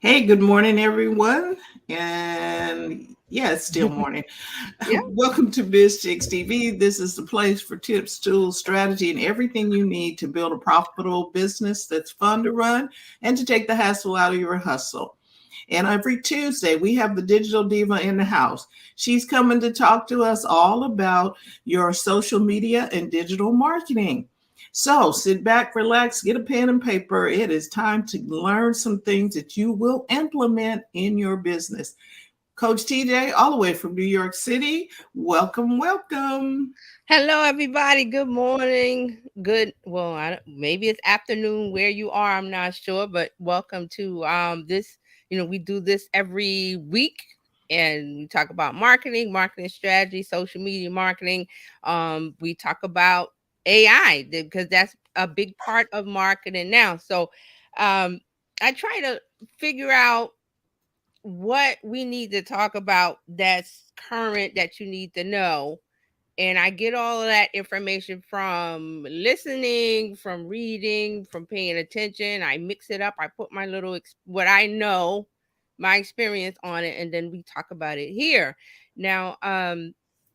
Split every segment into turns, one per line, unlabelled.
Hey, good morning, everyone. And yeah, it's still morning.
Yeah.
Welcome to Bizchicks TV. This is the place for tips, tools, strategy, and everything you need to build a profitable business that's fun to run and to take the hassle out of your hustle. And every Tuesday, we have the digital diva in the house. She's coming to talk to us all about your social media and digital marketing. So sit back, relax, get a pen and paper. It is time to learn some things that you will implement in your business. Coach TJ, all the way from New York City. Welcome, welcome.
Hello, everybody. Good morning. Well, maybe it's afternoon where you are. I'm not sure, but welcome to this. We do this every week, and we talk about marketing strategy, social media marketing. We talk about AI because that's a big part of marketing now. So, I try to figure out what we need to talk about that's current that you need to know, and I get all of that information from listening, from reading, from paying attention. I mix it up. I put my little what I know, my experience on it, and then we talk about it here. Now,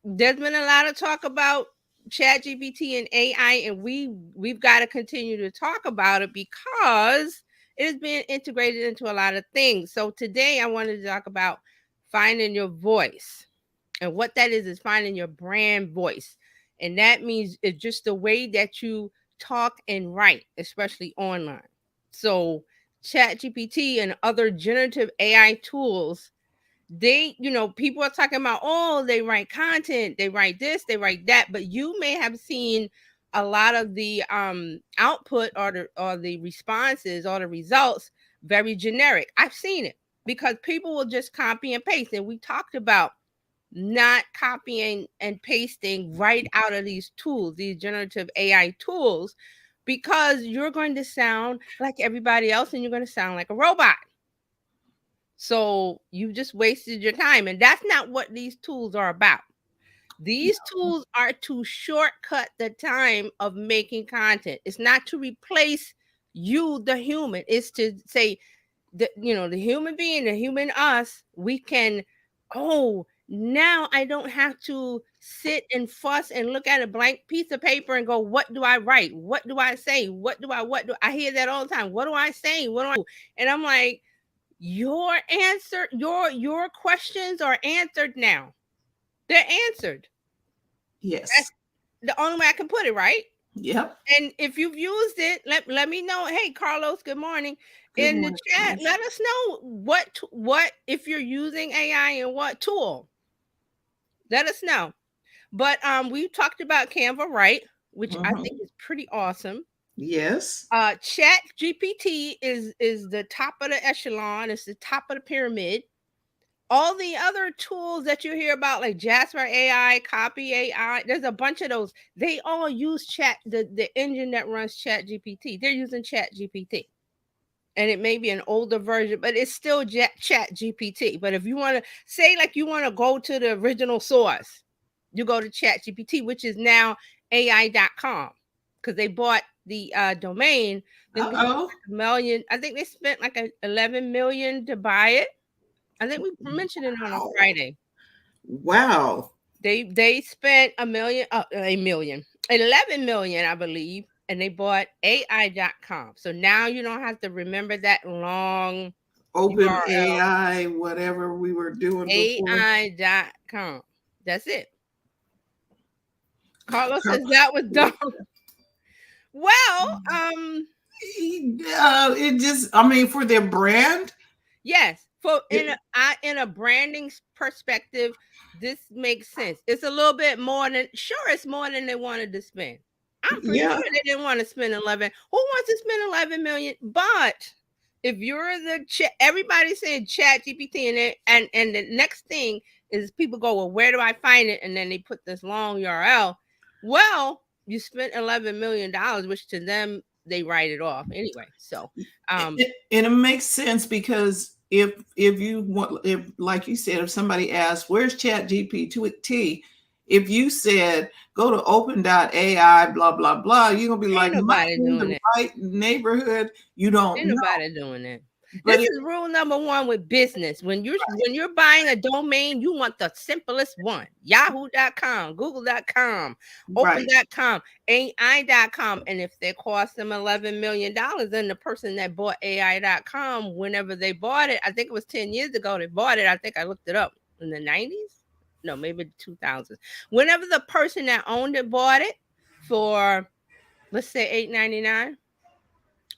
there's been a lot of talk about Chat GPT and AI, and we've got to continue to talk about it because it is being integrated into a lot of things. So today, I wanted to talk about finding your voice, and what that is finding your brand voice. And that means it's just the way that you talk and write, especially online. So Chat GPT and other generative AI tools, people are talking about, oh, they write content, they write this, they write that, but you may have seen a lot of the output or the responses or the results very generic. I've seen it because people will just copy and paste. And we talked about not copying and pasting right out of these tools, these generative AI tools, because you're going to sound like everybody else and you're going to sound like a robot. So you just wasted your time. And that's not what these tools are about. These tools are to shortcut the time of making content. It's not to replace you, the human. It's to say, the human being, the human us, we can, oh, now I don't have to sit and fuss and look at a blank piece of paper and go, what do I write? What do I say? What do I hear that all the time? What do I say? What do I do? And I'm like, your questions are answered now. They're answered. That's
Yes.
the only way I can put it, right?
Yep.
And if you've used it, let me know. Hey, Carlos, good morning.
Good
In the
morning,
chat,
Carlos.
let us know what if you're using AI and what tool. Let us know. But we talked about Canva, right? Which I think
Mhm.
is pretty awesome.
Yes.
Chat GPT is the top of the echelon. It's the top of the pyramid. All the other tools that you hear about, like Jasper AI, Copy AI, there's a bunch of those. They all use the engine that runs Chat GPT. They're using Chat GPT. And it may be an older version, but it's still Chat GPT. But if you want to say, like, you want to go to the original source, you go to Chat GPT, which is now AI.com, because they bought the domain. I think they spent
Uh-oh.
like a million. I think they spent like 11 million to buy it. I think we mentioned it on a
Wow.
Friday.
Wow.
They spent a million, 11 million, I believe, and they bought AI.com. So now you don't have to remember that long
Open
URL.
AI, whatever we were doing before.
AI.com. That's it. Carlos
Car-
says that was dumb. Well,
it just, I mean, for their brand.
yes. For
It,
in a branding perspective, this makes sense. It's a little bit more than, sure, it's more than they wanted to spend. I'm for
yeah.
sure they didn't want to spend 11. Who wants to spend 11 million? But if you're everybody's saying Chat GPT, and the next thing is people go, well, where do I find it? And then they put this long URL. Well, you spent $11 million, which to them they write it off anyway. So, um,
And it makes sense because if you want, if like you said, if somebody asks where's Chat GPT, if you said go to open.ai blah blah blah, you're gonna be
ain't
like, am I
nobody
in
doing
the
it.
right neighborhood? You don't
Ain't
know.
nobody doing it.
But
This is rule number one with business. When you're buying a domain, you want the simplest one. Yahoo.com, Google.com,
right,
Open.com, AI.com. And if they cost them $11 million, then the person that bought AI.com, whenever they bought it, I think it was 10 years ago they bought it. I think I looked it up in the 90s. No, maybe the 2000s. Whenever the person that owned it bought it for, let's say, $8.99.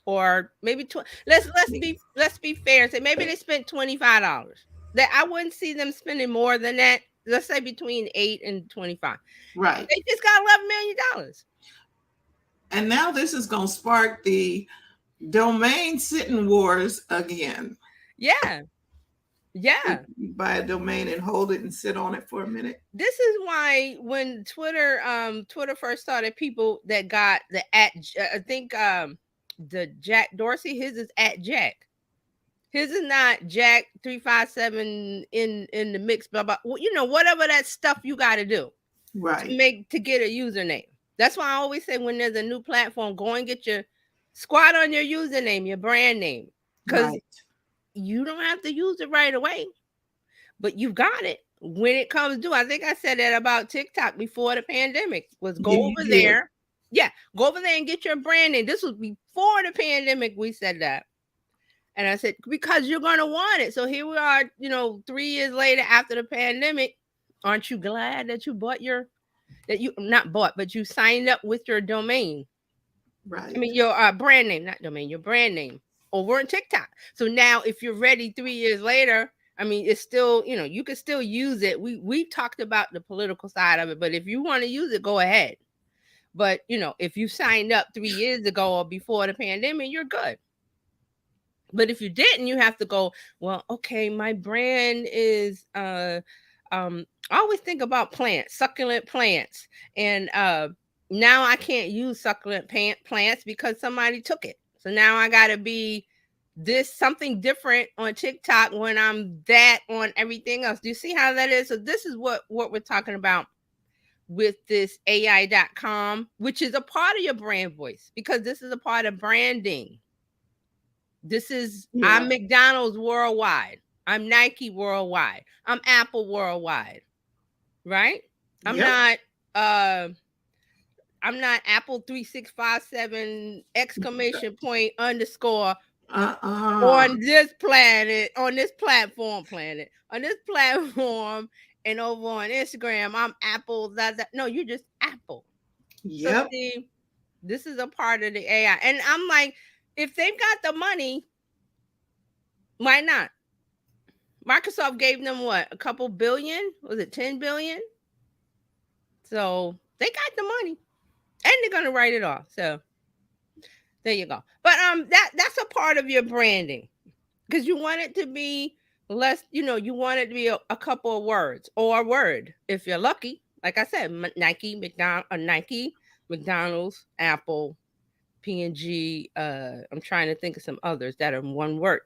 Or maybe let's be fair and say maybe they spent $25. That I wouldn't see them spending more than that. Let's say between 8 and 25.
right.
They just got $11 million.
And now this is going to spark the domain sitting wars again.
Yeah. Yeah.
You buy a domain and hold it and sit on it for a minute.
This is why when Twitter first started, people that got the at I think the Jack Dorsey, his is at Jack. His is not Jack 357 in the mix, blah blah. You know, whatever that stuff you got to do to get a username. That's why I always say when there's a new platform, go and get your squat on your username, your brand name, because you don't have to use it right away, but you got it when it comes due. I think I said that about TikTok before the pandemic. Was go over there, go over there and get your brand name. This was before the pandemic. We said that. And I said, because you're going to want it. So here we are, 3 years later after the pandemic. Aren't you glad that you you signed up with your domain?
Right.
I mean, your brand name, not domain, your brand name over on TikTok. So now if you're ready 3 years later, I mean, it's still, you can still use it. We talked about the political side of it, but if you want to use it, go ahead. But, if you signed up 3 years ago or before the pandemic, you're good. But if you didn't, you have to go, well, okay, my brand is I always think about plants, succulent plants. And now I can't use succulent plants because somebody took it. So now I got to be something different on TikTok when I'm that on everything else. Do you see how that is? So this is what we're talking about with this AI.com, which is a part of your brand voice, because this is a part of branding. This is, I'm McDonald's worldwide. I'm Nike worldwide. I'm Apple worldwide. Right? I'm not Apple 3657 exclamation point underscore on this planet, on this platform, and over on Instagram, I'm Apple. No, you're just Apple. So see, this is a part of the AI. And I'm like, if they've got the money, why not? Microsoft gave them what? A couple billion? Was it 10 billion? So they got the money and they're going to write it off. So there you go. But that's a part of your branding, because you want it to be less, you want it to be a couple of words or a word if you're lucky. Like I said, Nike, McDonald's, Apple, P&G. I'm trying to think of some others that are one word.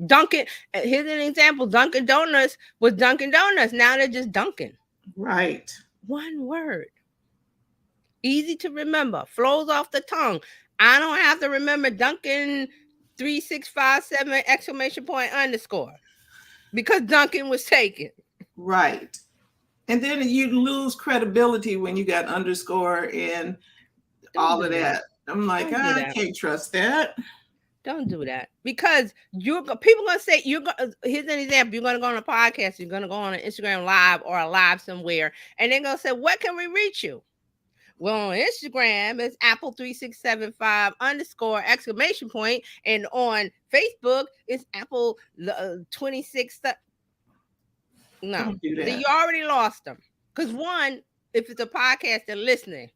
Dunkin'. Here's an example. Dunkin' Donuts was Dunkin' Donuts. Now they're just Dunkin'.
Right.
One word. Easy to remember. Flows off the tongue. I don't have to remember Dunkin' 3657 exclamation point underscore because Dunkin' was taken.
Right. And then you lose credibility when you got underscore and all of that. I'm like, I can't trust that.
Don't do that, because people gonna say here's an example. You're gonna go on a podcast, you're gonna go on an Instagram live or a live somewhere, and they're gonna say, "What can we reach you?" Well, on Instagram, it's Apple 3675 underscore exclamation point, and on Facebook, it's Apple 26. No,
don't do that.
You already lost them, because one, if it's a podcast, they're listening.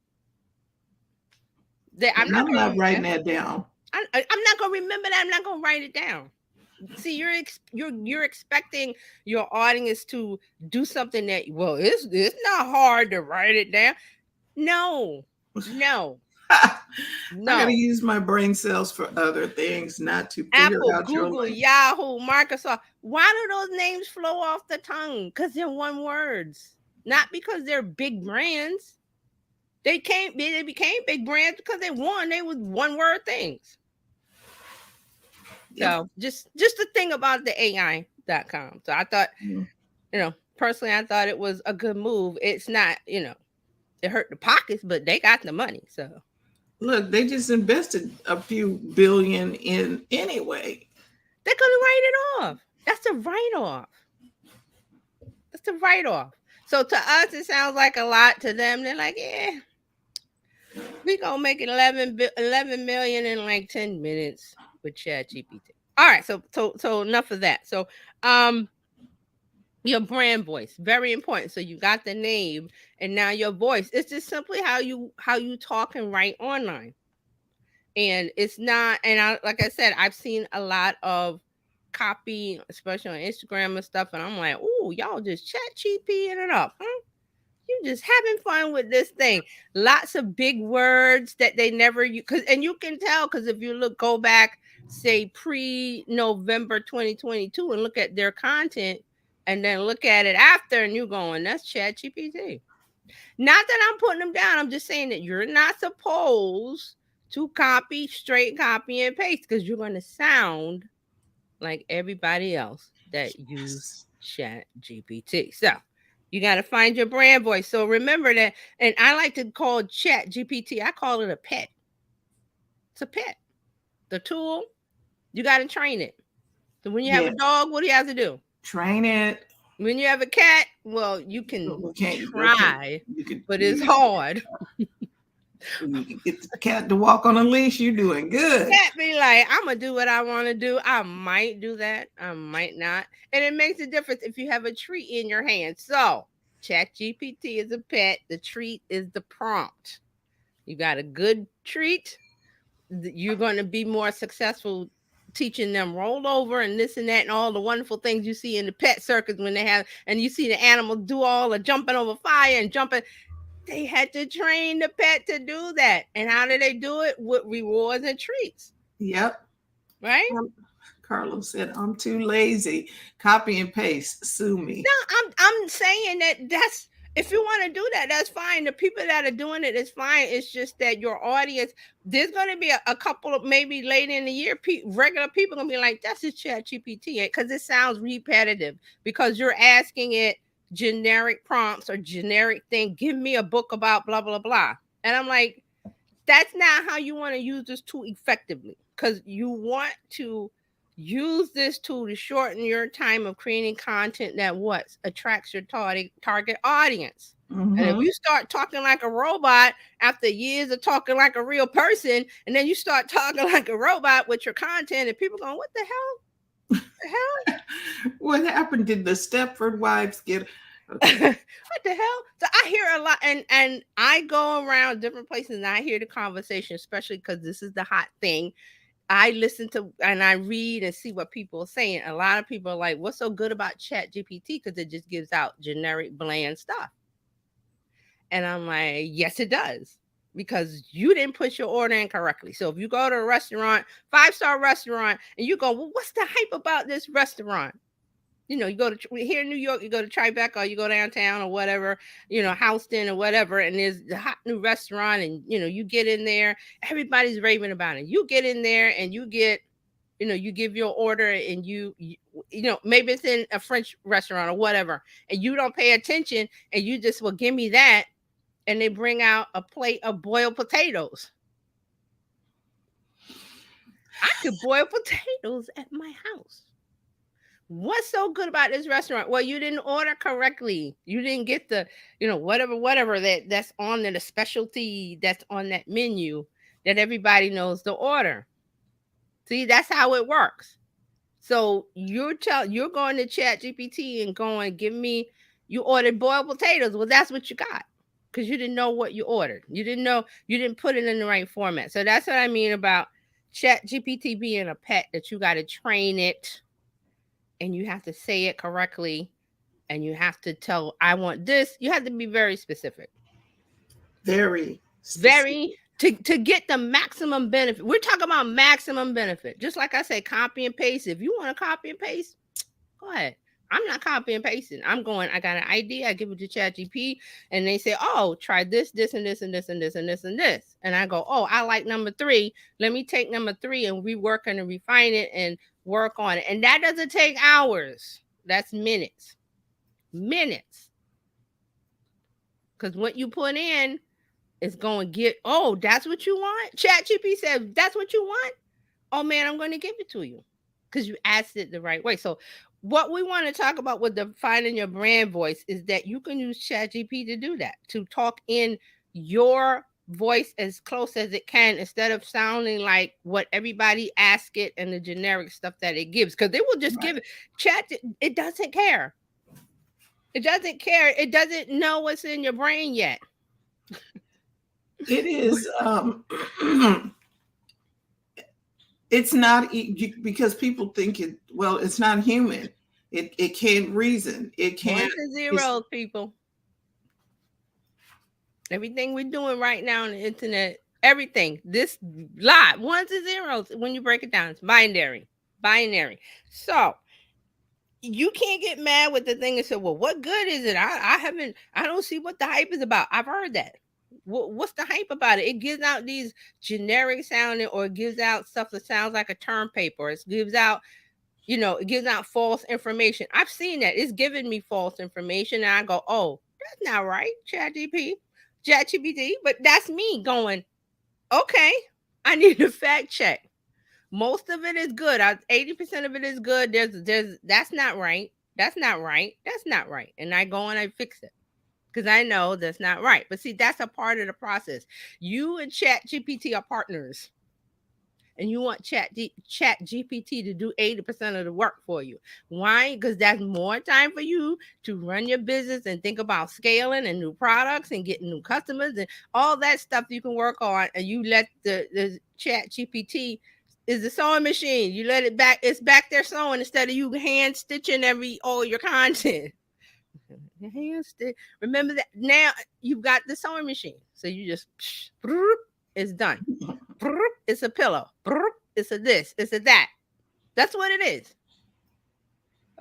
I'm not
writing that down.
I'm not gonna remember that. I'm not gonna write it down. See, you're expecting your audience to do something that, well, it's not hard to write it down. No.
I gotta use my brain cells for other things, not to figure
Apple,
out
Google, Yahoo, Microsoft. Why do those names flow off the tongue? Because they're one words, not because they're big brands. They became big brands because they was one word things.
Yep.
So just the thing about the AI.com. So I thought,
Mm.
personally, I thought it was a good move. It's not, it hurt the pockets, but they got the money. So
Look, they just invested a few billion in anyway.
they're gonna write it off. That's a write-off. That's a write-off. So to us, it sounds like a lot. To them, they're like, yeah, we gonna make it 11 million in like 10 minutes with Chat GPT. All right, so enough of that. So your brand voice, very important. So you got the name, and now your voice. It's just simply how you talk and write online. And it's not, and like I said, I've seen a lot of copy, especially on Instagram and stuff, and I'm like, oh, y'all just Chat GPTing it up, huh? You just having fun with this thing. Lots of big words that they never use, and you can tell because if you go back, say pre-November 2022, and look at their content, and then look at it after, and you're going, that's Chat GPT. Not that I'm putting them down. I'm just saying that you're not supposed to straight copy and paste, because you're going to sound like everybody else that use
Yes.
Chat GPT. So you got to find your brand voice. So remember that. And I like to call Chat GPT, I call it a pet. It's a pet. The tool, you got to train it. So when you have a
Yes.
dog, what do you have to do?
Train it.
When you have a cat, well, you can
Okay.
try,
You could,
but it's hard.
you can get the cat to walk on a leash. You're doing good.
Cat be like, I'm gonna do what I want to do. I might do that. I might not. And it makes a difference if you have a treat in your hand. So Chat GPT is a pet. The treat is the prompt. You got a good treat, you're going to be more successful teaching them rollover and this and that and all the wonderful things you see in the pet circus when they have, and you see the animals do all the jumping over fire and jumping. They had to train the pet to do that. And how do they do it? With rewards and treats.
Yep.
Right?
Carlos said, I'm too lazy. Copy and paste. Sue me.
No, I'm saying that's, if you want to do that, that's fine. The people that are doing it is fine. It's just that your audience, there's going to be a couple of, maybe later in the year, regular people going to be like, that's a Chat GPT, because it sounds repetitive, because you're asking it generic prompts or generic thing. Give me a book about blah, blah, blah. And I'm like, that's not how you want to use this tool effectively, because you want to use this tool to shorten your time of creating content that attracts your target audience. Mm-hmm. And if you start talking like a robot after years of talking like a real person, and then you start talking like a robot with your content, and people going, what the hell? What the hell?
What happened? Did the Stepford wives get...
Okay. What the hell? So I hear a lot, and I go around different places and I hear the conversation, especially because this is the hot thing. I listen to and I read and see what people are saying. A lot of people are like, what's so good about Chat GPT? Because it just gives out generic, bland stuff. And I'm like, yes, it does. Because you didn't put your order in correctly. So if you go to a restaurant, 5-star restaurant, and you go, well, what's the hype about this restaurant? You go to here in New York, you go to Tribeca, or you go downtown or whatever, Houston or whatever, and there's the hot new restaurant, and you get in there, everybody's raving about it. You get in there and you get, you give your order, and you maybe it's in a French restaurant or whatever, and you don't pay attention, and you just, well, give me that, and they bring out a plate of boiled potatoes. I could boil potatoes at my house. What's so good about this restaurant? Well, you didn't order correctly. You didn't get the, whatever that's on the specialty that's on that menu that everybody knows to order. See, that's how it works. So you're going to Chat GPT and going, you ordered boiled potatoes. Well, that's what you got, because you didn't know what you ordered. You didn't put it in the right format. So that's what I mean about Chat GPT being a pet, that you got to train it. And you have to say it correctly, and you have to tell, I want this. You have to be very specific.
Very specific.
To get the maximum benefit. We're talking about maximum benefit. Just like I say, copy and paste. If you want to copy and paste, go ahead. I'm not copying and pasting. I'm going, I got an idea, I give it to ChatGPT, and they say, oh, try this, this, and this, and this, and this, and this, and this. And I go, oh, I like number 3. Let me take number 3 and rework and refine it and work on it. And that doesn't take hours. That's minutes. Minutes. Because what you put in is going to get, oh, that's what you want? ChatGPT said, that's what you want? Oh, man, I'm going to give it to you because you asked it the right way. So what we want to talk about with defining your brand voice is that you can use ChatGPT to do that, to talk in your voice as close as it can instead of sounding like what everybody asks it and the generic stuff that it gives, because they will just give it. Chat, it doesn't care. It doesn't care. It doesn't know what's in your brain yet.
It is it's not because people think it, well, it's not human. It can't reason. It can't.
Ones and zeros, people. Everything we're doing right now on the internet, everything, this lot, ones and zeros, when you break it down, it's binary. So you can't get mad with the thing and say, well, what good is it? I don't see what the hype is about. I've heard that. What's the hype about it? It gives out these generic sounding, or it gives out stuff that sounds like a term paper. It gives out, it gives out false information. I've seen that. It's giving me false information. And I go, oh, that's not right, ChatGPT. But that's me going, okay, I need a fact check. Most of it is good. 80% of it is good. There's that's not right. That's not right. That's not right. And I go and I fix it, because I know that's not right. But see, that's a part of the process. You and ChatGPT are partners. And you want ChatGPT to do 80% of the work for you. Why? Because that's more time for you to run your business and think about scaling and new products and getting new customers and all that stuff you can work on. And you let the ChatGPT is the sewing machine. You let it back. It's back there sewing instead of you hand stitching all your content. Hand stitch. Remember that now you've got the sewing machine. So you just it's done. It's a pillow. It's a this. It's a that. That's what it is.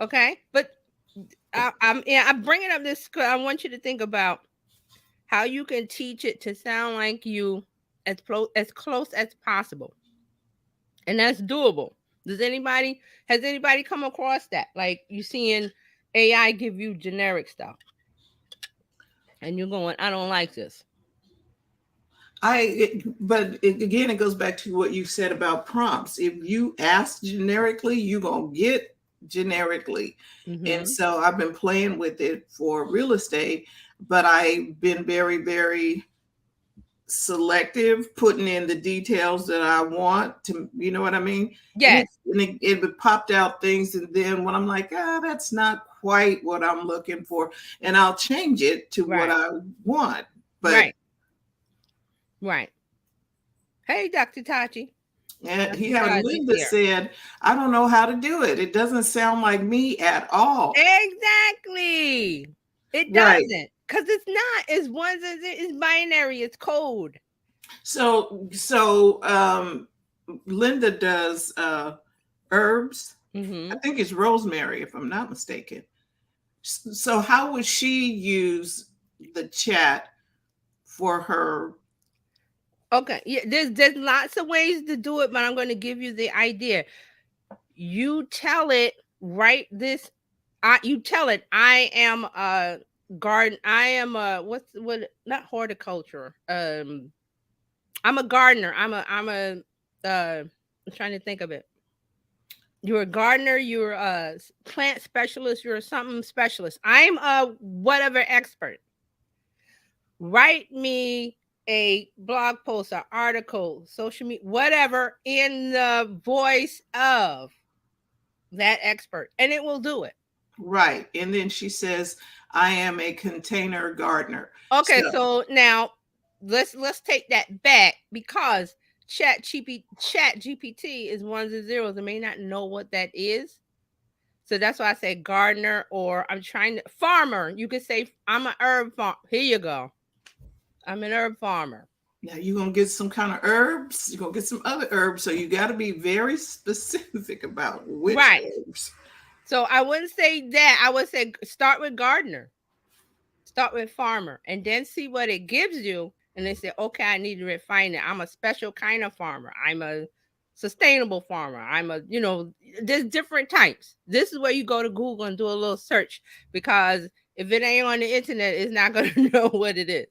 Okay, but I'm bringing up this because I want you to think about how you can teach it to sound like you as close as possible, and that's doable. Has anybody come across that? Like, you seeing AI give you generic stuff, and you're going, I don't like this.
But again, it goes back to what you said about prompts. If you ask generically, you're going to get generically. Mm-hmm. And so I've been playing with it for real estate, but I've been very, very selective, putting in the details that I want to, you know what I mean?
Yes.
And it popped out things. And then when I'm like, that's not quite what I'm looking for, and I'll change it to what I want. But
Right. Hey, Dr. Tachi.
And Linda said, I don't know how to do it. It doesn't sound like me at all.
Exactly. It doesn't. Because it's not. It's ones. It's binary. It's code.
So Linda does herbs. Mm-hmm. I think it's rosemary, if I'm not mistaken. So how would she use the chat for her?
Okay, yeah, there's lots of ways to do it, but I'm going to give you the idea. You tell it, you tell it, I am a garden. I am a not horticulture. I'm a gardener. I'm trying to think of it. You're a gardener. You're a plant specialist. You're a something specialist. I'm a whatever expert. Write me a blog post, an article, social media, whatever, in the voice of that expert, and it will do it.
Right. And then she says, I am a container gardener.
Okay, so now let's take that back, because ChatGPT is ones and zeros and may not know what that is. So that's why I say gardener, or farmer. You could say, I'm an herb farmer. Here you go. I'm an herb farmer.
Now you're going to get some kind of herbs. You're going to get some other herbs. So you got to be very specific about which herbs.
So I wouldn't say that. I would say start with gardener, start with farmer, and then see what it gives you. And then say, okay, I need to refine it. I'm a special kind of farmer. I'm a sustainable farmer. There's different types. This is where you go to Google and do a little search, because if it ain't on the internet, it's not going to know what it is.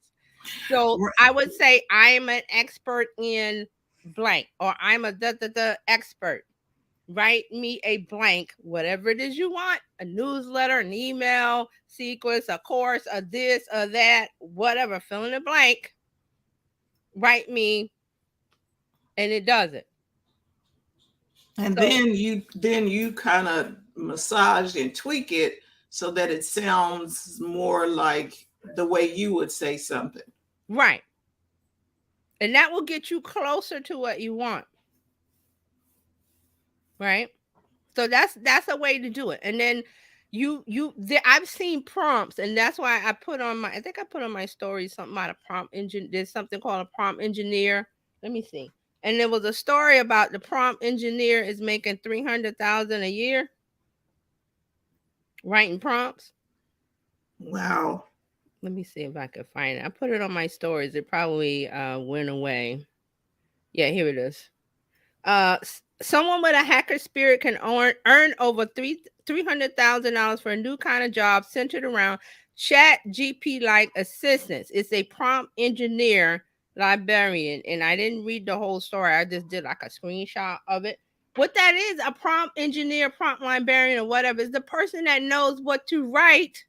So I would say I am an expert in blank, or I'm a expert. Write me a blank, whatever it is you want, a newsletter, an email, sequence, a course, a this, a that, whatever, fill in the blank, write me, and it does it.
And
So,
then you kind of massage and tweak it so that it sounds more like the way you would say something.
right. And that will get you closer to what you want. Right? So that's a way to do it. And then I've seen prompts, and that's why I put on my, I think I put on my story something about a prompt engine. There's something called a prompt engineer. Let me see. And there was a story about the prompt engineer is making 300,000 a year writing prompts.
Wow.
Let me see if I can find it. I put it on my stories. It probably went away. Yeah, here it is. Someone with a hacker spirit can earn over $300,000 for a new kind of job centered around Chat GP like assistance. It's a prompt engineer librarian, and I didn't read the whole story. I just did like a screenshot of it. What that is, a prompt engineer, prompt librarian, or whatever, is the person that knows what to write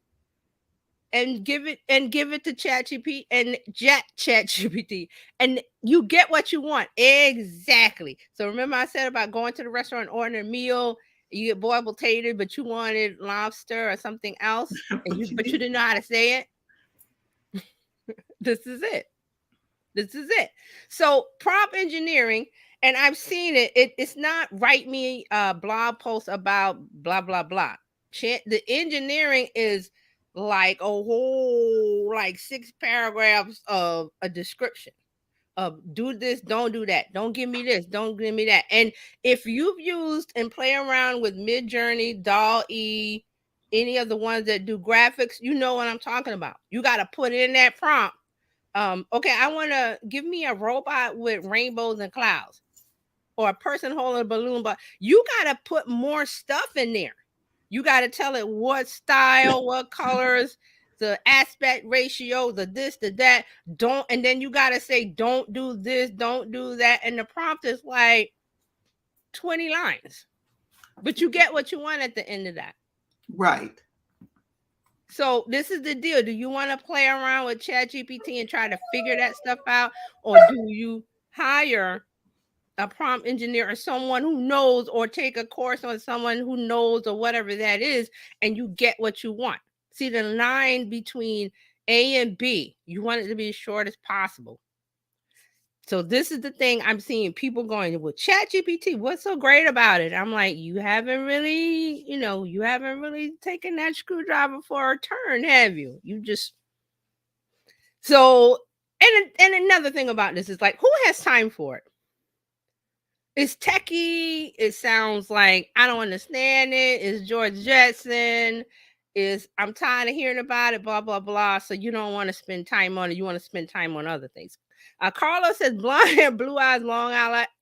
and give it to ChatGPT and ChatGPT, and you get what you want exactly. So remember I said about going to the restaurant and ordering a meal, you get boiled potato, but you wanted lobster or something else, and but you didn't know how to say it. This is it. This is it. So prompt engineering, and I've seen it. It's not write me a blog post about blah blah blah. The engineering is like a whole like 6 paragraphs of a description of do this, don't do that, don't give me this, don't give me that. And if you've used and play around with Midjourney, DALL-E, any of the ones that do graphics, you know what I'm talking about. You got to put in that prompt. Okay, I want to give me a robot with rainbows and clouds, or a person holding a balloon, but you got to put more stuff in there. You got to tell it what style, what colors, the aspect ratio, the this, the that. Don't, and then you got to say, don't do this, don't do that. And the prompt is like 20 lines, but you get what you want at the end of that.
Right.
So this is the deal. Do you want to play around with ChatGPT and try to figure that stuff out? Or do you hire a prompt engineer or someone who knows, or take a course on someone who knows, or whatever that is, and you get what you want? See, the line between A and B, you want it to be as short as possible. So this is the thing I'm seeing people going, well, ChatGPT, what's so great about it? I'm like, you haven't really taken that screwdriver for a turn, have you? You just so and another thing about this is like, who has time for it? It's techie. It sounds like I don't understand it. It's George Jetson. I'm tired of hearing about it, blah, blah, blah. So you don't want to spend time on it. You want to spend time on other things. Carlos says blonde hair, blue eyes, long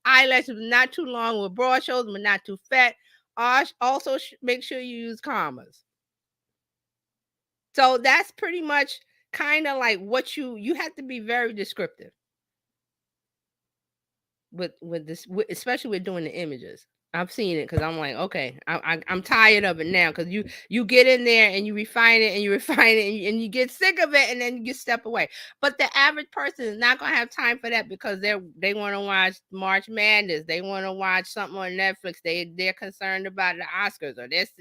eyelashes, not too long, with broad shoulders, but not too fat. Also, make sure you use commas. So that's pretty much kind of like what you have to be very descriptive with this, especially with doing the images. I've seen it because I'm like, okay, I'm tired of it now, because you get in there and you refine it and you refine it and you get sick of it, and then you step away. But the average person is not gonna have time for that, because they want to watch March Madness, they want to watch something on Netflix, they're concerned about the Oscars or this.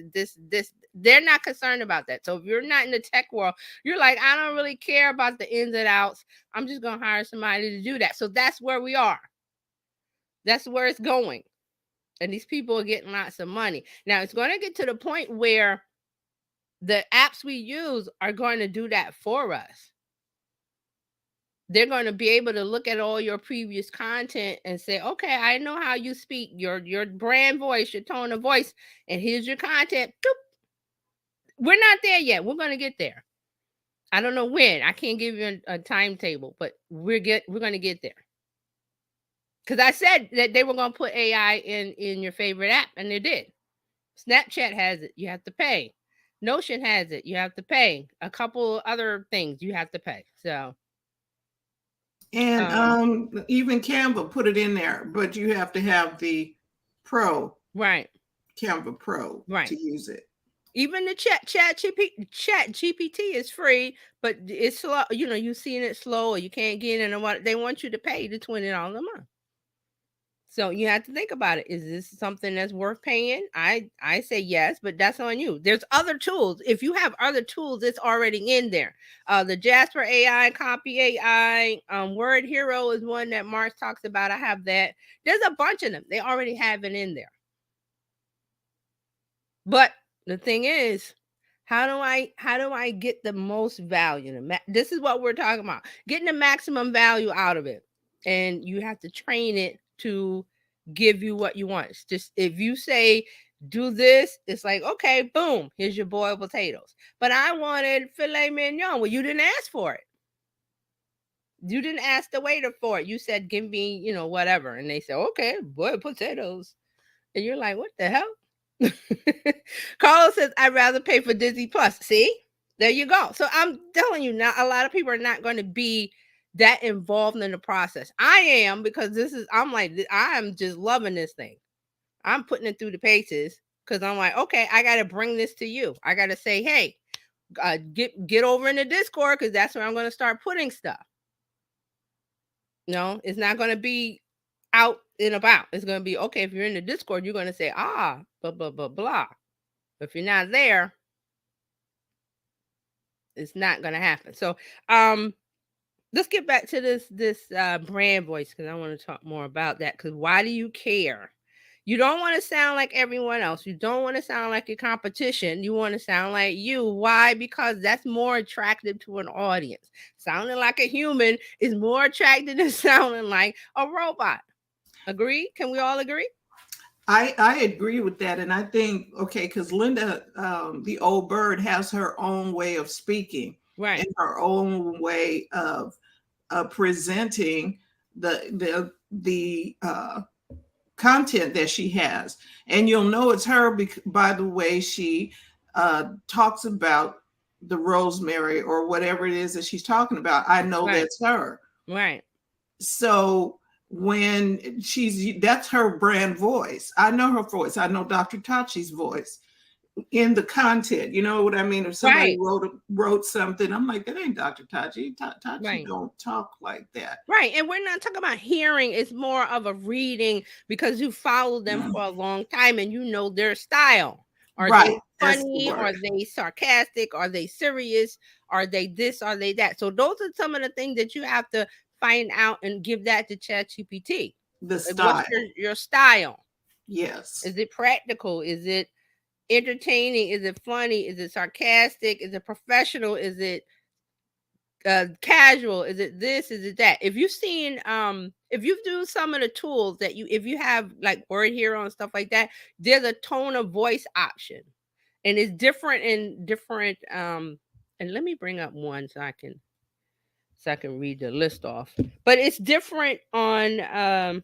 They're not concerned about that. So if you're not in the tech world, you're like, I don't really care about the ins and outs. I'm just gonna hire somebody to do that. So that's where we are. That's where it's going. And these people are getting lots of money. Now, it's going to get to the point where the apps we use are going to do that for us. they're going to be able to look at all your previous content and say, okay, I know how you speak, your brand voice, your tone of voice, and here's your content. Boop. We're not there yet. We're going to get there. I don't know when. I can't give you a timetable, but we're going to get there. Because I said that they were going to put AI in your favorite app, and they did. Snapchat has it. You have to pay. Notion has it. You have to pay. A couple other things you have to pay. So.
And even Canva put it in there, but you have to have the Pro,
right?
Canva Pro,
right,
to use it.
Even the chat GPT is free, but it's slow. You know, you've seen it slow, or you can't get in, and what they want you to pay the $20 a month. So you have to think about it. Is this something that's worth paying? I say yes, but that's on you. There's other tools. If you have other tools, it's already in there. The Jasper AI, Copy AI, Word Hero is one that Mark talks about. I have that. There's a bunch of them. They already have it in there. But the thing is, how do I get the most value? This is what we're talking about. Getting the maximum value out of it. And you have to train it to give you what you want. It's just if you say do this, it's like, okay, boom, here's your boiled potatoes. But I wanted filet mignon. Well, you didn't ask for it. You didn't ask the waiter for it. You said, give me, you know, whatever. And they said, okay, boiled potatoes. And you're like, what the hell? Carlos says, I'd rather pay for Disney Plus. See, there you go. So I'm telling you now, a lot of people are not going to be that involved in the process. I am, because I'm just loving this thing. I'm putting it through the paces because I'm like, okay, I got to bring this to you. I got to say, hey, get over in the Discord, because that's where I'm going to start putting stuff. No, it's not going to be out and about. It's going to be, okay, if you're in the Discord, you're going to say, blah, blah, blah, blah. If you're not there, it's not going to happen. So let's get back to this brand voice, because I want to talk more about that. Because why do you care? You don't want to sound like everyone else. You don't want to sound like your competition. You want to sound like you. Why? Because that's more attractive to an audience. Sounding like a human is more attractive than sounding like a robot. Agree? Can we all agree?
I agree with that. And I think, okay, because Linda, the old bird, has her own way of speaking,
right,
and her own way of presenting the content that she has. And you'll know it's her by the way she talks about the rosemary or whatever it is that she's talking about. I know that's her.
Right.
So when that's her brand voice. I know her voice. I know Dr. Tachi's voice in the content. You know what I mean? If somebody wrote something, I'm like, that ain't Dr. Tachi. Tachi don't talk like that.
Right. And we're not talking about hearing. It's more of a reading, because you follow them for a long time and you know their style. Are they funny? Are they sarcastic? Are they serious? Are they this? Are they that? So those are some of the things that you have to find out and give that to ChatGPT.
The style.
What's your style?
Yes.
Is it practical? Is it entertaining? Is it funny? Is it sarcastic? Is it professional? Is it casual? Is it this? Is it that? If you've seen if you do some of the tools that if you have like Word Hero and stuff like that, there's a tone of voice option, and it's different in different and let me bring up one so I can read the list off. But it's different on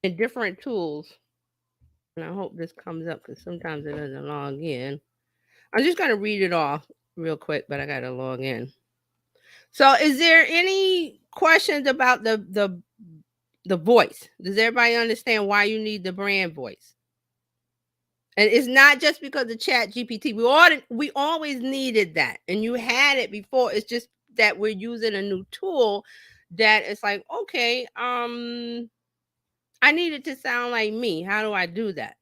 in different tools. And I hope this comes up, because sometimes it doesn't log in. I'm just going to read it off real quick, but I got to log in. So is there any questions about the voice? Does everybody understand why you need the brand voice? And it's not just because of ChatGPT. We always needed that, and you had it before. It's just that we're using a new tool that it's like, okay, I need it to sound like me. How do I do that?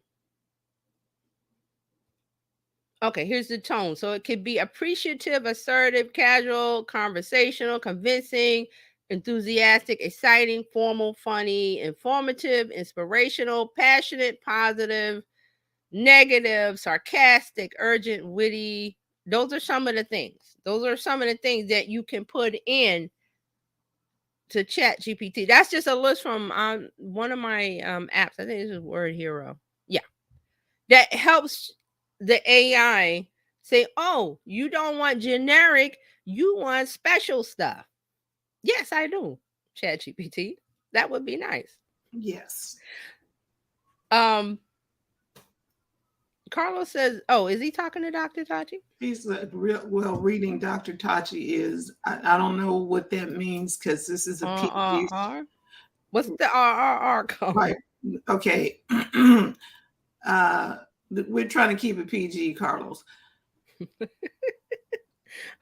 Okay, here's the tone. So it could be appreciative, assertive, casual, conversational, convincing, enthusiastic, exciting, formal, funny, informative, inspirational, passionate, positive, negative, sarcastic, urgent, witty. Those are some of the things. Those are some of the things that you can put in to Chat GPT. That's just a list from one of my apps. I think this is Word Hero. Yeah, that helps the AI say, "Oh, you don't want generic, you want special stuff." Yes, I do. Chat GPT. That would be nice.
Yes.
Um, Carlos says, "Oh, is he talking to Dr. Tachi?"
He's reading Dr. Tachi is, I don't know what that means because this is a PG.
What's the RRR code?
Right. Okay. We're trying to keep it PG, Carlos.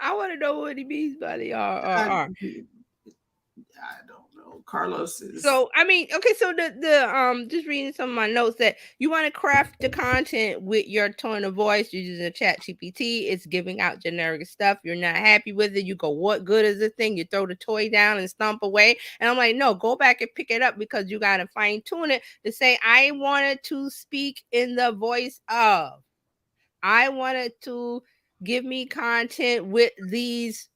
I want to know what he means by the
I
RRR.
don't know. Carlos is.
So I mean, okay, so the just reading some of my notes that you want to craft the content with your tone of voice. You're using a Chat GPT. It's giving out generic stuff. You're not happy with it. You go, "What good is this thing?" You throw the toy down and stomp away. And I'm like, no, go back and pick it up because you got to fine tune it to say, "I wanted to speak in the voice of. I wanted to give me content with these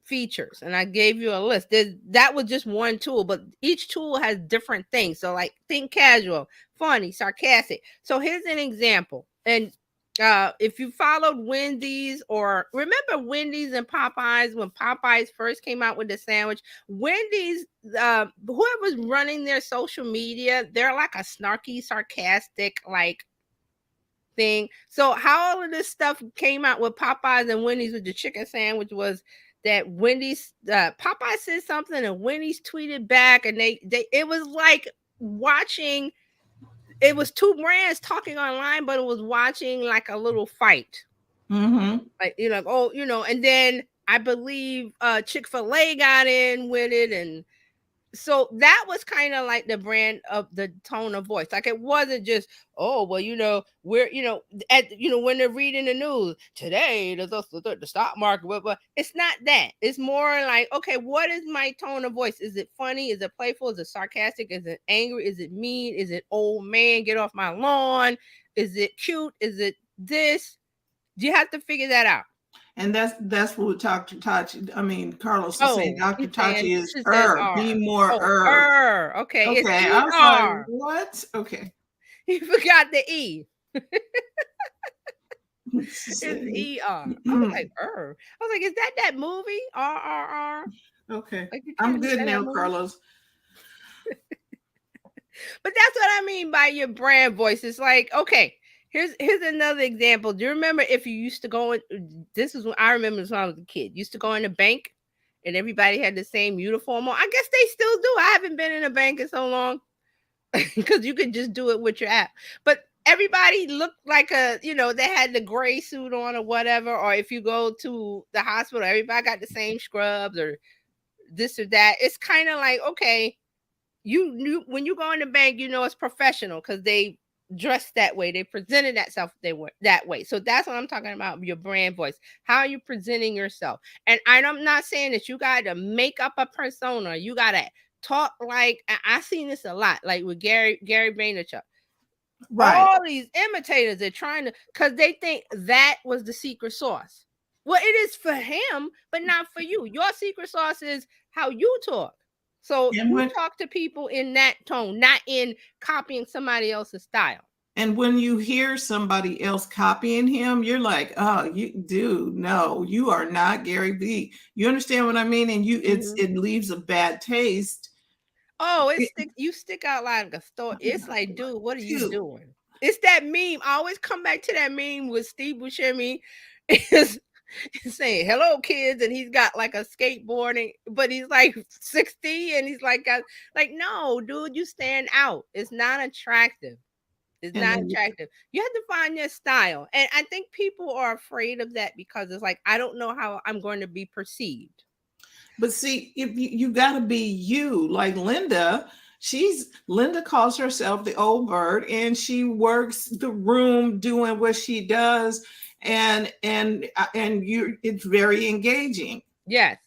features," and I gave you a list. That was just one tool, but each tool has different things. So like, think casual, funny, sarcastic. So here's an example. And if you followed Wendy's, or remember Wendy's and Popeyes, when Popeyes first came out with the sandwich, Wendy's, whoever's running their social media, they're like a snarky, sarcastic, like thing. So how all of this stuff came out with Popeyes and Wendy's with the chicken sandwich was that Wendy's, Popeye said something and Wendy's tweeted back, and they it was like watching. It was two brands talking online, but it was watching like a little fight.
Mm-hmm.
Like, oh, and then I believe Chick-fil-A got in with it, and so that was kind of like the brand of the tone of voice. Like, it wasn't just, "Oh, well, we're, when they're reading the news today, the stock market," but it's not that. It's more like, okay, what is my tone of voice? Is it funny? Is it playful? Is it sarcastic? Is it angry? Is it mean? Is it, "Old man, get off my lawn"? Is it cute? Is it this? You have to figure that out.
And that's what Dr. Tachi, I mean, Carlos is saying Dr.
He's saying
Tachi is
she says R.
be more
Okay, it's
Okay, I was like,
ER.
what? Okay.
You forgot the E.
It's
It's ER. I was like, I was like, is that movie? RRR.
Okay.
Like,
I'm good now, Carlos.
But that's what I mean by your brand voice. It's like, okay, here's another example. Do you remember if you used to go in? This is when I remember when I was a kid. Used to go in the bank, and everybody had the same uniform on. I guess they still do. I haven't been in a bank in so long because you could just do it with your app. But everybody looked like they had the gray suit on or whatever. Or if you go to the hospital, everybody got the same scrubs or this or that. It's kind of like, okay, you knew when you go in the bank, it's professional because they dressed that way. They presented that self they were that way. So that's what I'm talking about, your brand voice. How are you presenting yourself? And I'm not saying that you got to make up a persona. You got to talk like, I've seen this a lot, like with Gary Vaynerchuk. Right. All these imitators, they're trying to, because they think that was the secret sauce. Well, it is for him, but not for you. Your secret sauce is how you talk. So you talk to people in that tone, not in copying somebody else's style.
And when you hear somebody else copying him, you're like, "Oh, no, you are not Gary Vee." You understand what I mean? And it leaves a bad taste.
Oh, you stick out like a store. It's like, dude, what are you doing? It's that meme. I always come back to that meme with Steve Buscemi. He's saying, "Hello, kids," and he's got like a skateboarding, but he's like 60, and he's like, no, dude, you stand out. It's not attractive. It's not attractive. You have to find your style, and I think people are afraid of that because it's like, I don't know how I'm going to be perceived.
But see, if you got to be you, like Linda. Linda calls herself the old bird, and she works the room doing what she does. And it's very engaging.
Yes.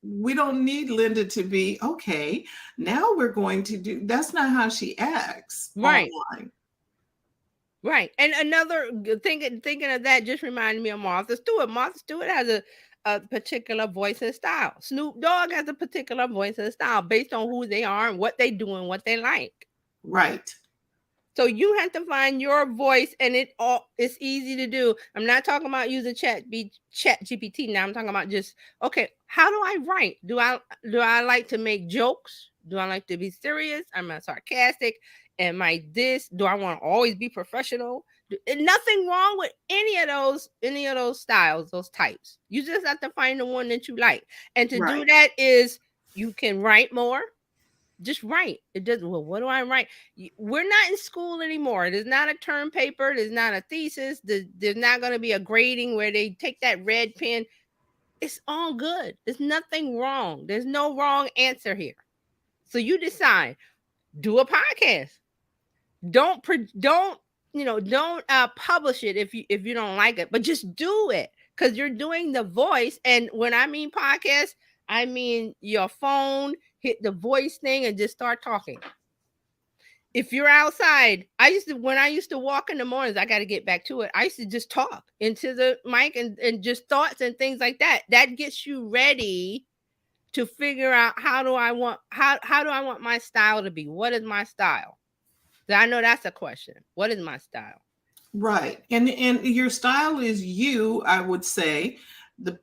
We don't need Linda to be, okay, now we're going to do, that's not how she acts online.
Right. And another thinking of that just reminded me of Martha Stewart. Martha Stewart has a particular voice and style. Snoop Dogg has a particular voice and style based on who they are and what they do and what they like.
Right.
So you have to find your voice, and it's easy to do. I'm not talking about using chat GPT now. I'm talking about just, okay, how do I write? Do I like to make jokes? Do I like to be serious? Am I sarcastic? Am I this? Do I want to always be professional? Nothing wrong with any of those styles, those types. You just have to find the one that you like. And to do
Right.
that is, you can write more. Just write. It doesn't. Well, what do I write? We're not in school anymore. There's not a term paper. There's not a thesis. There's not going to be a grading where they take that red pen. It's all good. There's nothing wrong. There's no wrong answer here. So you decide. Do a podcast. Don't publish it if you don't like it, but just do it, because you're doing the voice. And when I mean podcast, I mean your phone, hit the voice thing and just start talking. If you're outside, when I used to walk in the mornings, I got to get back to it. I used to just talk into the mic and just thoughts and things like that. That gets you ready to figure out how do I want my style to be? What is my style? I know that's a question. What is my style?
Right. And your style is you, I would say. The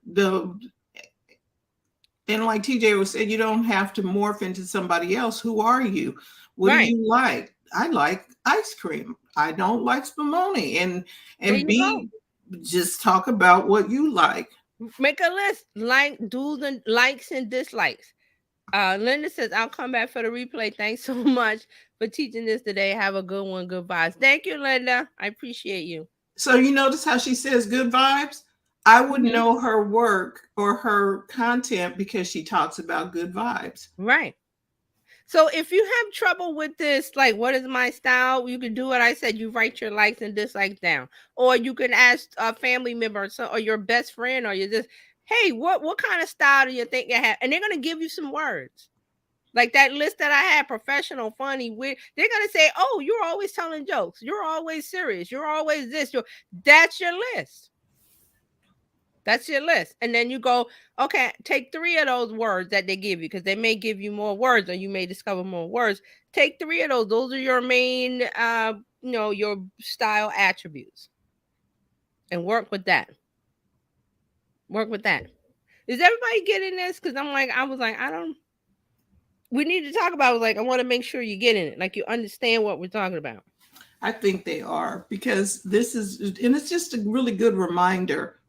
and like TJ was saying, you don't have to morph into somebody else. Who are you? What do
Right.
you like? I like ice cream. I don't like spumoni. And
There you
B, just talk about what you like.
Make a list. Do the likes and dislikes. Linda says, I'll come back for the replay. Thanks so much for teaching this today. Have a good one. Good vibes. Thank you, Linda. I appreciate you.
So you notice how she says good vibes? I would
Mhm.
know her work or her content because she talks about good vibes.
Right. So if you have trouble with this, like, what is my style? You can do what I said. You write your likes and dislikes down. Or you can ask a family member or your best friend, or you just, hey, what kind of style do you think you have? And they're going to give you some words. Like that list that I had, professional, funny, weird. They're going to say, oh, you're always telling jokes. You're always serious. You're always this. That's your list. That's your list. And then you go, okay, take 3 of those words that they give you, because they may give you more words or you may discover more words. Take 3 of those. Those are your main, your style attributes. And work with that. Work with that. Is everybody getting this? Because I was like, we need to talk about it. Like, I want to make sure you get in it. Like, you understand what we're talking about.
I think they are, because this is, and it's just a really good reminder.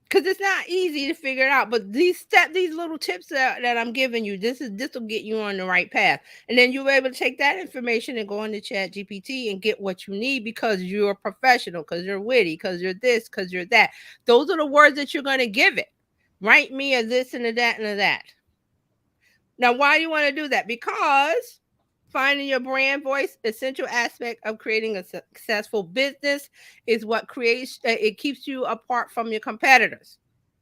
Because it's not easy to figure it out, but these little tips that I'm giving you, this will get you on the right path, and then you'll be able to take that information and go into Chat GPT and get what you need, because you're a professional, because you're witty, because you're this, because you're that. Those are the words that you're going to give it. Write me a this and a that and a that. Now, why do you want to do that? Because finding your brand voice, essential aspect of creating a successful business, is what it keeps you apart from your competitors.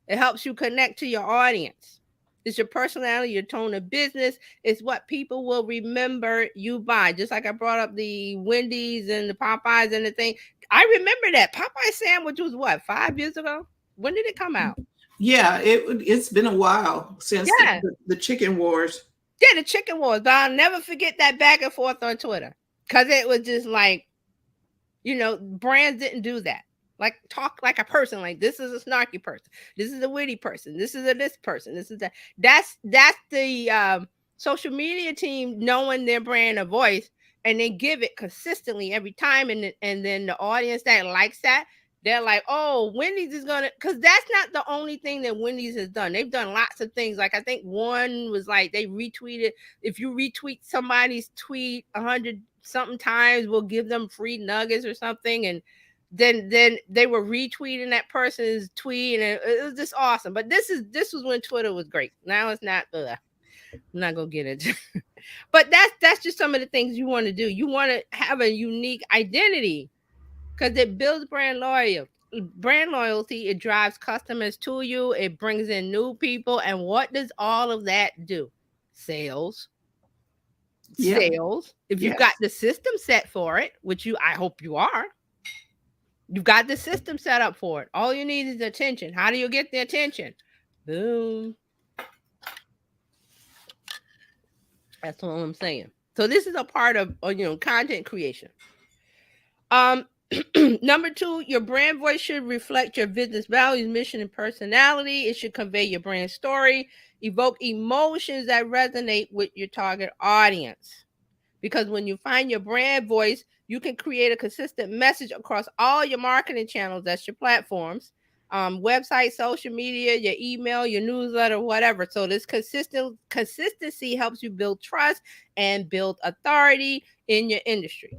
It helps you connect to your audience. It's your personality, your tone of business. It's what people will remember you by. Just like I brought up the Wendy's and the Popeyes and the thing. I remember that Popeye sandwich was what, 5 years ago? When did it come out?
Yeah, it's been a while since the chicken wars.
Yeah, the chicken wars. But I'll never forget that back and forth on Twitter, because it was just like, brands didn't do that. Like, talk like a person. Like, this is a snarky person. This is a witty person. This is this person. This is that. That's the social media team knowing their brand of voice, and they give it consistently every time. And then the audience that likes that, they're like, oh, Wendy's is going to, because that's not the only thing that Wendy's has done. They've done lots of things. Like, I think one was like, they retweeted, if you retweet somebody's tweet 100 something times, we'll give them free nuggets or something. And then they were retweeting that person's tweet, and it was just awesome. But this was when Twitter was great. Now it's not. I'm not gonna get it. But that's just some of the things you want to do. You want to have a unique identity, because it builds brand loyalty. It drives customers to you. It brings in new people. And what does all of that do? Sales. If you've got the system set for it, which I hope you are. You've got the system set up for it. All you need is attention. How do you get the attention? Boom. That's all I'm saying. So this is a part of content creation. Number 2, your brand voice should reflect your business values, mission, and personality. It should convey your brand story, evoke emotions that resonate with your target audience. Because when you find your brand voice, you can create a consistent message across all your marketing channels. That's your platforms, website, social media, your email, your newsletter, whatever. So this consistency helps you build trust and build authority in your industry.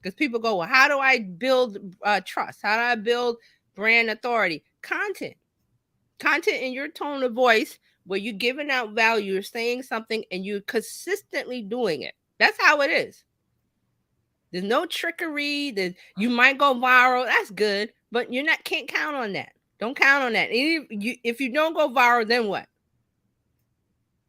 Because people go, well, how do I build trust? How do I build brand authority? Content in your tone of voice, where you're giving out value, you're saying something, and you're consistently doing it. That's how it is. There's no trickery. You might go viral. That's good, but can't count on that. Don't count on that. If you don't go viral, then what?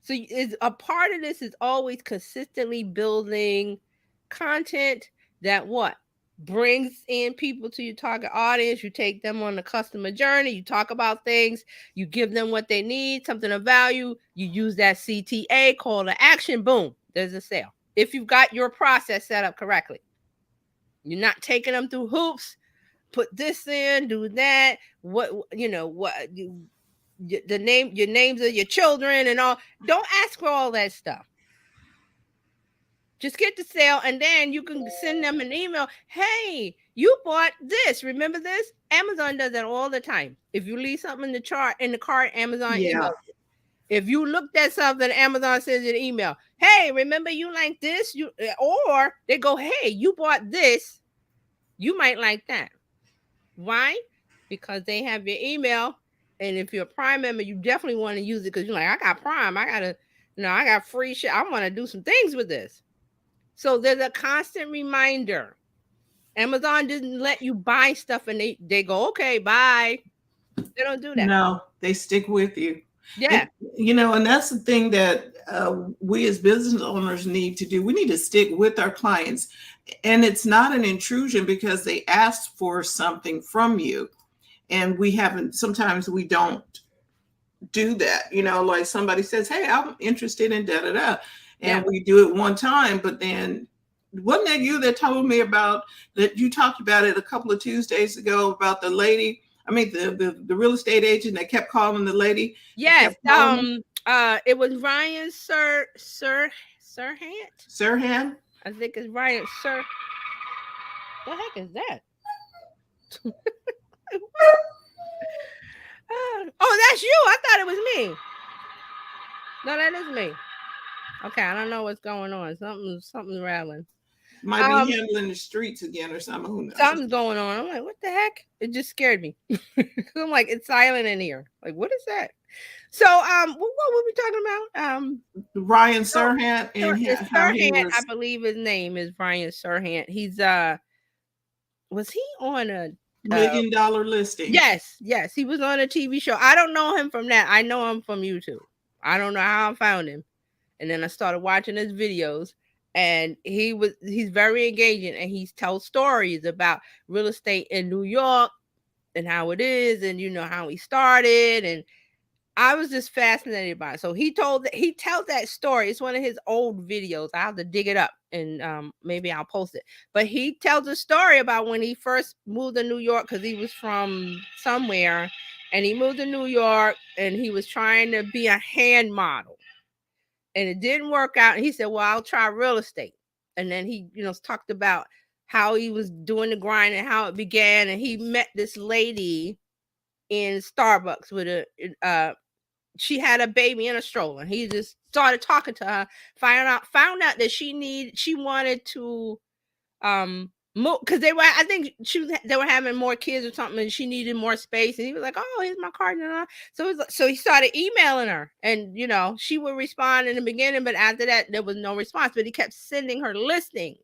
So a part of this is always consistently building content that what? Brings in people to your target audience. You take them on the customer journey. You talk about things. You give them what they need, something of value. You use that CTA, call to action. Boom, there's a sale. If you've got your process set up correctly, you're not taking them through hoops. Put this in, do that. Your names of your children and all. Don't ask for all that stuff. Just get the sale, and then you can send them an email. Hey, you bought this. Remember this? Amazon does that all the time. If you leave something in the cart, Amazon emails you. If you looked at something, Amazon sends you an email. Hey, remember you like this? Or they go, hey, you bought this. You might like that. Why? Because they have your email. And if you're a Prime member, you definitely want to use it because you're like, I got Prime. I got free shit. I want to do some things with this. So there's a constant reminder. Amazon didn't let you buy stuff and they go, okay, bye. They don't do that.
No, they stick with you.
Yeah.
And that's the thing that we as business owners need to do. We need to stick with our clients. And it's not an intrusion because they asked for something from you. And sometimes we don't do that. Like somebody says, hey, I'm interested in da-da-da. And we do it one time, but then wasn't that you that told me about that? You talked about it a couple of Tuesdays ago about the lady. I mean, the real estate agent that kept calling the lady.
Yes. It was Ryan Serhant.
Serhant.
I think it's Ryan Sir. The heck is that? Oh, that's you. I thought it was me. No, that is me. Okay, I don't know what's going on. Something's rattling.
Might be handling the streets again or something. Who knows?
Something's going on. I'm like, what the heck? It just scared me. I'm like, it's silent in here. Like, what is that? So, what were we talking about?
Ryan Serhant and
Serhant, I believe his name is Ryan Serhant. He's was he on a
$1 million listing?
Yes, he was on a TV show. I don't know him from that. I know him from YouTube. I don't know how I found him. And then I started watching his videos, and he's very engaging, and he tells stories about real estate in New York and how it is, and how he started. And I was just fascinated by it. So he tells that story. It's one of his old videos. I have to dig it up and maybe I'll post it. But he tells a story about when he first moved to New York, because he was from somewhere, and he moved to New York and he was trying to be a hand model. And it didn't work out. And he said, well, I'll try real estate. And then he, talked about how he was doing the grind and how it began. And he met this lady in Starbucks with she had a baby in a stroller. And he just started talking to her, found out that she wanted to move, because they were having more kids or something, and she needed more space. And he was like, oh, here's my card. So he started emailing her, and she would respond in the beginning, but after that there was no response. But he kept sending her listings.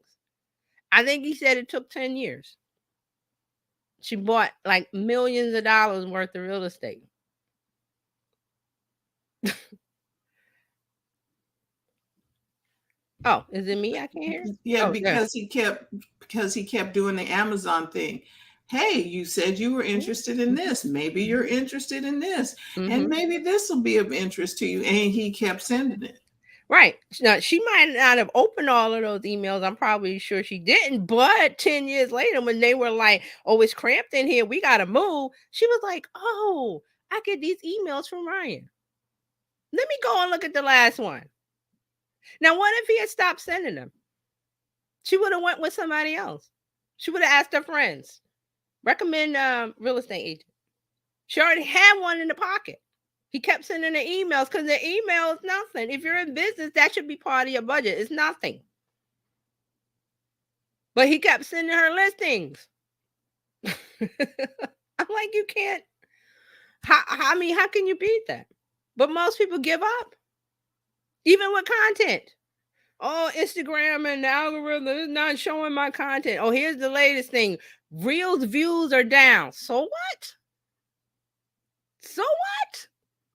I think he said it took 10 years. She bought like millions of dollars worth of real estate. Oh, is it me? I can't hear.
Yeah, because he kept doing the Amazon thing. hey, you said you were interested in this. Maybe you're interested in this. And maybe this will be of interest to you. And he kept sending it.
Right. Now, she might not have opened all of those emails. I'm probably sure she didn't. But 10 years later, when they were like, oh, it's cramped in here, we got to move, she was like, oh, I get these emails from Ryan. Let me go and look at the last one. Now, what if he had stopped sending them? She would have went with somebody else. She would have asked her friends. Recommend real estate agent. She already had one in the pocket. He kept sending her emails because the email is nothing. If you're in business, that should be part of your budget. It's nothing. But he kept sending her listings. I'm like, you can't. How can you beat that? But most people give up, even with content. Oh, Instagram and the algorithm is not showing my content. Oh, here's the latest thing. Reels views are down. So what? So what?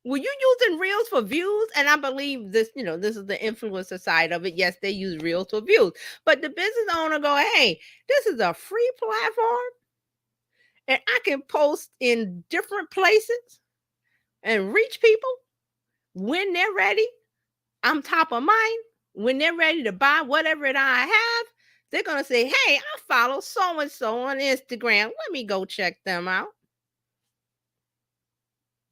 Were you using Reels for views? And I believe this, this is the influencer side of it. Yes, they use Reels for views. But the business owner go, hey, this is a free platform. And I can post in different places and reach people when they're ready. I'm top of mind. When they're ready to buy whatever it I have, they're going to say, hey, I follow so-and-so on Instagram. Let me go check them out.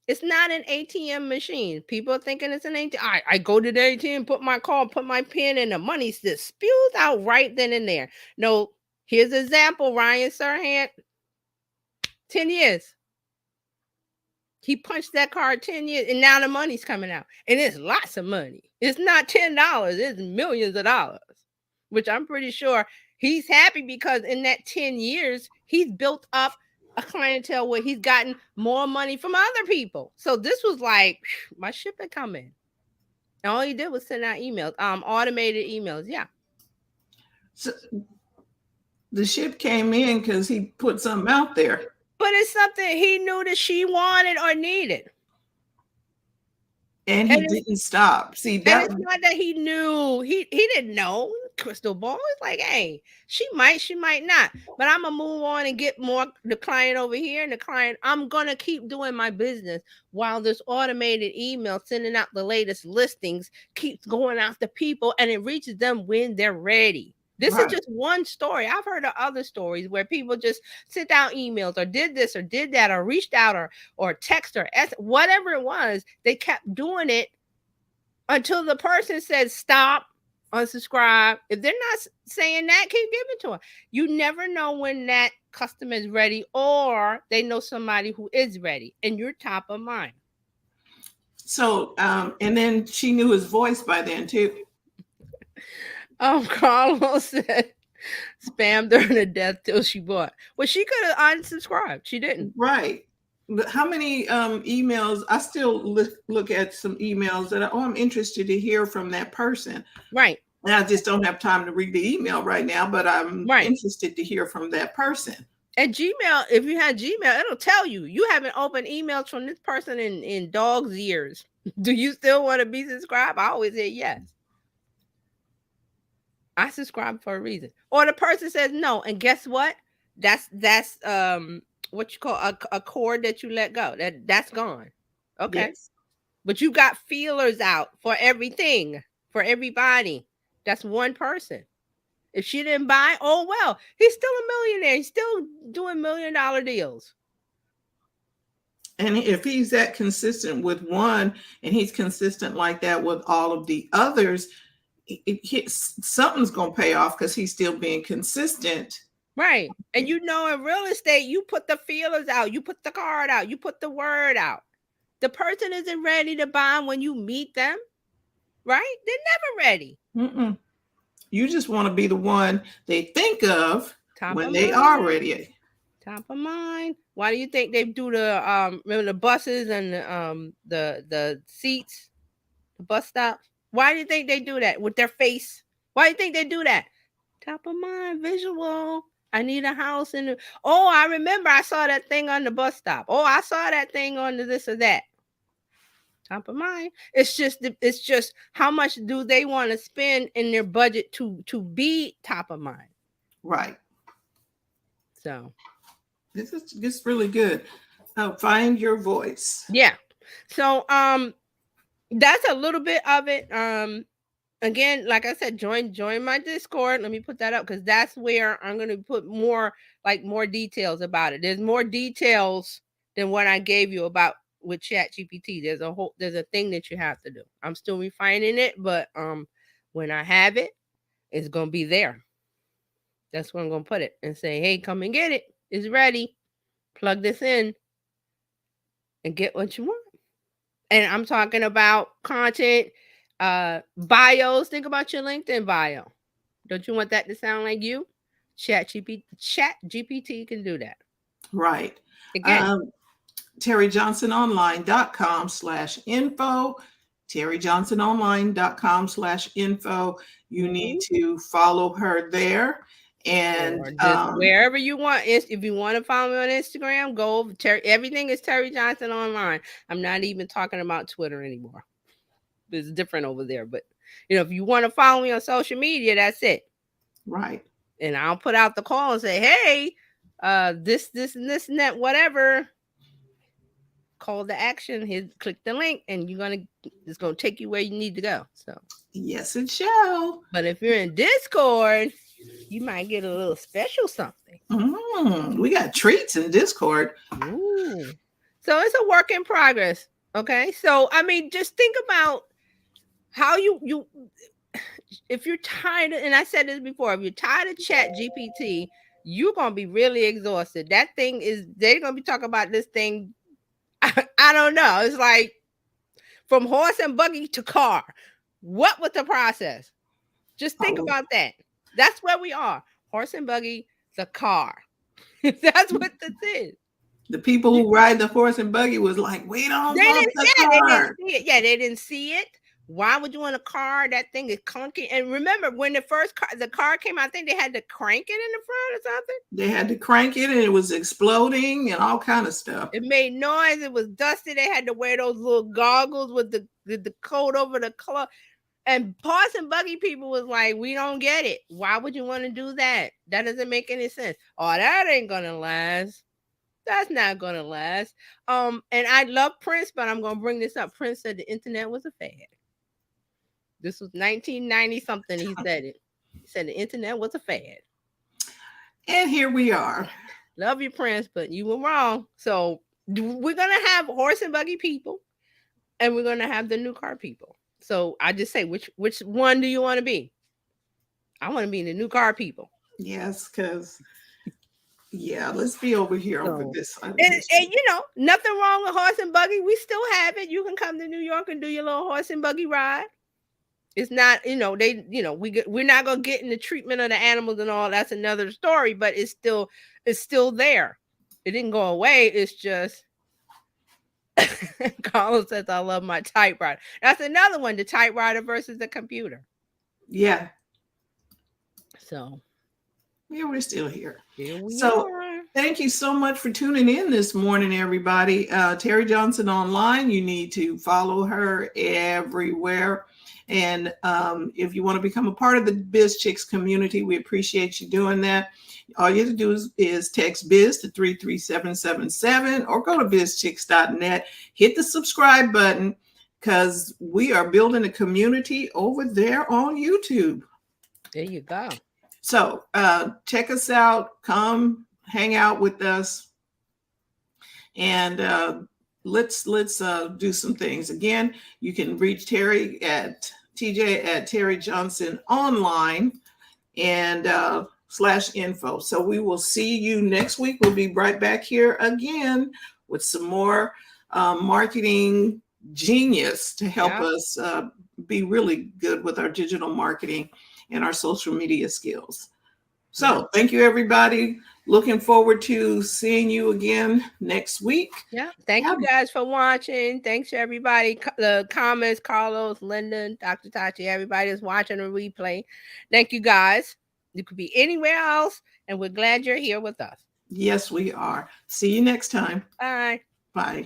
It's not an ATM machine. People are thinking it's an ATM. I go to the ATM, put my card, put my pin, and the money just spews out right then and there. No, here's an example, Ryan Serhant. 10 years. He punched that card 10 years, and now the money's coming out. And it's lots of money. It's not $10. It's millions of dollars, which I'm pretty sure he's happy because in that 10 years, he's built up a clientele where he's gotten more money from other people. So this was like, my ship had come in. And all he did was send out emails, automated emails. Yeah.
So the ship came in because he put something out there.
But it's something he knew that she wanted or needed.
And he didn't stop. See, that
it's not that he knew. He didn't know. Crystal ball is like, hey, she might not. But I'm gonna move on and get more the client over here and the client. I'm gonna keep doing my business while this automated email sending out the latest listings keeps going out to people and it reaches them when they're ready. This is just one story. I've heard of other stories where people just sent out emails or did this or did that or reached out or text or whatever it was. They kept doing it until the person said stop, unsubscribe. If they're not saying that, keep giving to them. You never know when that customer is ready or they know somebody who is ready and you're top of mind.
So, and then she knew his voice by then too.
Carlos said spammed her to death till she bought. Well, she could have unsubscribed. She didn't.
Right. But how many emails? I still look at some emails that I'm interested to hear from that person.
Right.
And I just don't have time to read the email right now, but I'm interested to hear from that person.
And Gmail, if you had Gmail, it'll tell you haven't opened emails from this person in dog's years. Do you still want to be subscribed? I always say yes. I subscribe for a reason. Or the person says no, and guess what? That's what you call a cord that you let go. That's gone. Okay. Yes. But you got feelers out for everything, for everybody. That's one person. If she didn't buy, oh well, he's still a millionaire. He's still doing $1 million deals.
And if he's that consistent with one, and he's consistent like that with all of the others, something's going to pay off because he's still being consistent.
Right. And in real estate, you put the feelers out, you put the card out, you put the word out. The person isn't ready to buy when you meet them, right? They're never ready.
Mm-mm. You just want to be the one they think of when they are ready.
Top of mind. Why do you think they do the remember the buses and the seats, the bus stops? Why do you think they do that with their face? Why do you think they do that? Top of mind, visual. I need a house in the. Oh, I remember I saw that thing on the bus stop. Oh, I saw that thing on the this or that. Top of mind. It's just how much do they want to spend in their budget to be top of mind.
Right.
So
This is really good. Find your voice.
Yeah. So that's a little bit of it. Again, like I said, join my Discord. Let me put that up because that's where I'm gonna put more details about it. There's more details than what I gave you about with Chat GPT. There's a thing that you have to do. I'm still refining it, but when I have it, it's gonna be there. That's where I'm gonna put it and say, hey, come and get it. It's ready. Plug this in and get what you want. And I'm talking about content, bios. Think about your LinkedIn bio. Don't you want that to sound like you? Chat GPT can do that.
Right.
Again.
TerryJohnsonOnline.com/info. TerryJohnsonOnline.com/info. You need to follow her there. And
wherever you want. If you want to follow me on Instagram, go over everything is Terry Johnson Online. I'm not even talking about Twitter anymore. It's different over there. But if you want to follow me on social media, that's it.
Right.
And I'll put out the call and say, hey, this and this and that, whatever. Call to action. Here, click the link, and it's gonna take you where you need to go. So
yes, it shall.
But if you're in Discord, you might get a little special something.
We got treats in Discord.
Ooh. So it's a work in progress. Okay. So I mean, just think about how you if you're tired, and I said this before, if you're tired of Chat GPT, you're gonna be really exhausted. That thing they're gonna be talking about this thing. I don't know. It's like from horse and buggy to car. What was the process? Just think about that. That's where we are. Horse and buggy, the car. That's what this is.
The people who ride the horse and buggy was like, wait on the car.
They didn't see it. Yeah, they didn't see it. Why would you want a car? That thing is clunky. And remember, when the car came out, I think they had to crank it in the front or something.
They had to crank it, and it was exploding and all kind of stuff.
It made noise. It was dusty. They had to wear those little goggles with the coat over the cloth. And horse and buggy people was like, we don't get it. Why would you want to do that? That doesn't make any sense. Oh, that ain't gonna last. That's not gonna last. And I love Prince, but I'm gonna bring this up. Prince said the internet was a fad. This was 1990 something. He said it. He said the internet was a fad.
And here we are.
Love you, Prince, but you were wrong. So we're gonna have horse and buggy people, and we're gonna have the new car people. So I just say, which one do you want to be? I want to be the new car people.
Yes, because let's be over here over this.
And nothing wrong with horse and buggy. We still have it. You can come to New York and do your little horse and buggy ride. It's not, we're not gonna get in the treatment of the animals and all. That's another story. But it's still there. It didn't go away. It's just. Carlos says, I love my typewriter. That's another one, the typewriter versus the computer.
Yeah.
So.
Yeah, we're still here.
Here we
are. Thank you so much for tuning in this morning, everybody. Terry Johnson Online, you need to follow her everywhere. And if you want to become a part of the Bizchicks community, we appreciate you doing that. All you have to do is text Biz to 33777 or go to bizchicks.net. Hit the subscribe button because we are building a community over there on YouTube.
There you go.
So check us out. Come hang out with us. And let's do some things. Again, you can reach Terry at TJ at Terry Johnson Online and /info. So we will see you next week. We'll be right back here again with some more marketing genius to help us be really good with our digital marketing and our social media skills. So thank you, everybody. Looking forward to seeing you again next week.
Yeah. Thank you guys for watching. Thanks to everybody. The comments, Carlos, Linda, Dr. Tachi, everybody is watching a replay. Thank you guys. You could be anywhere else, and we're glad you're here with us.
Yes, we are. See you next time.
Bye.
Bye.